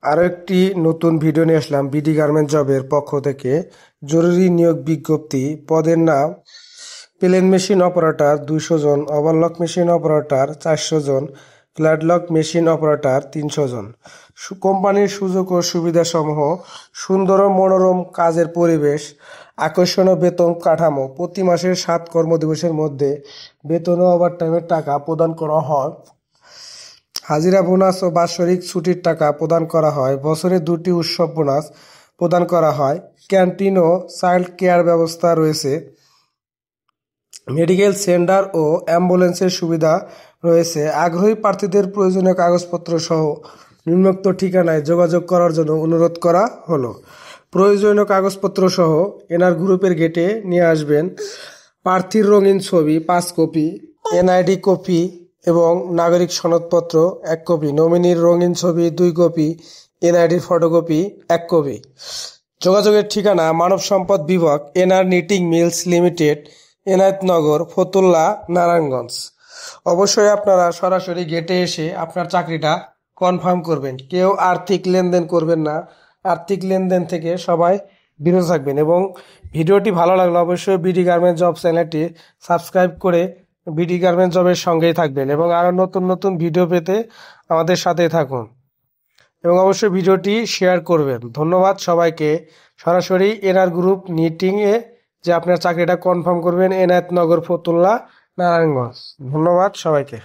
আরও একটি নতুন ভিডিও নিয়ে আসলাম বিডি গার্মেন্ট জবের পক্ষ থেকে। জরুরি নিয়োগ বিজ্ঞপ্তি। পদের নাম প্লেন মেশিন অপারেটর 200 জন, ওভারলক মেশিন অপারেটর 400 জন, ফ্ল্যাটলক মেশিন অপারেটর 300 জন। কোম্পানির সুযোগ ও সুবিধাসমূহ: সুন্দর ও মনোরম কাজের পরিবেশ, আকর্ষণীয় বেতন কাঠামো, প্রতি মাসের 7 কর্মদিবসের মধ্যে বেতন ও ওভারটাইমের টাকা প্রদান করা হয়, হাজিরা বোনাস ও বাৎসরিক ছুটির টাকা প্রদান করা হয়, বছরে 2টি উৎসব বোনাস প্রদান করা হয়, ক্যান্টিন ও চাইল্ড কেয়ার ব্যবস্থা রয়েছে, মেডিকেল সেন্টার ও অ্যাম্বুলেন্সের সুবিধা রয়েছে। আগ্রহী প্রার্থীদের প্রয়োজনীয় কাগজপত্র সহ নিম্নোক্ত ঠিকানায় যোগাযোগ করার জন্য অনুরোধ করা হলো। প্রয়োজনীয় কাগজপত্র সহ এনআর গ্রুপের গেটে নিয়ে আসবেন প্রার্থীর রঙিন ছবি 5 কপি, এনআইডি কপি এবং নাগরিক সনদপত্র 1 কপি, নমিনির রঙিন ছবি 2 কপি, এনআইডির ফটোকপি 1 কপি। যোগাযোগের ঠিকানা: মানব সম্পদ বিভাগ, NR knitting mills limited, Enayetnagar, Fatullah, Narayanganj. অবশ্যই আপনারা সরাসরি গেটে এসে আপনার চাকরিটা কনফার্ম করবেন। কেউ আর্থিক লেনদেন করবেন না। আর্থিক লেনদেন থেকে সবাই বিরত থাকবেন। এবং ভিডিওটি ভালো লাগলে অবশ্যই বিডি গার্মেন্ট জব চ্যানেলটি সাবস্ক্রাইব করে বিডি গার্মেন্ট জবের সঙ্গেই থাকবেন এবং আরও নতুন নতুন ভিডিও পেতে আমাদের সাথেই থাকুন এবং অবশ্যই ভিডিওটি শেয়ার করবেন। ধন্যবাদ সবাইকে। সরাসরি এনআর গ্রুপ নিটিংয়ে যে আপনার চাকরিটা কনফার্ম করবেন, এনায়েতনগর, ফতুল্লা, নারায়ণগঞ্জ। ধন্যবাদ সবাইকে।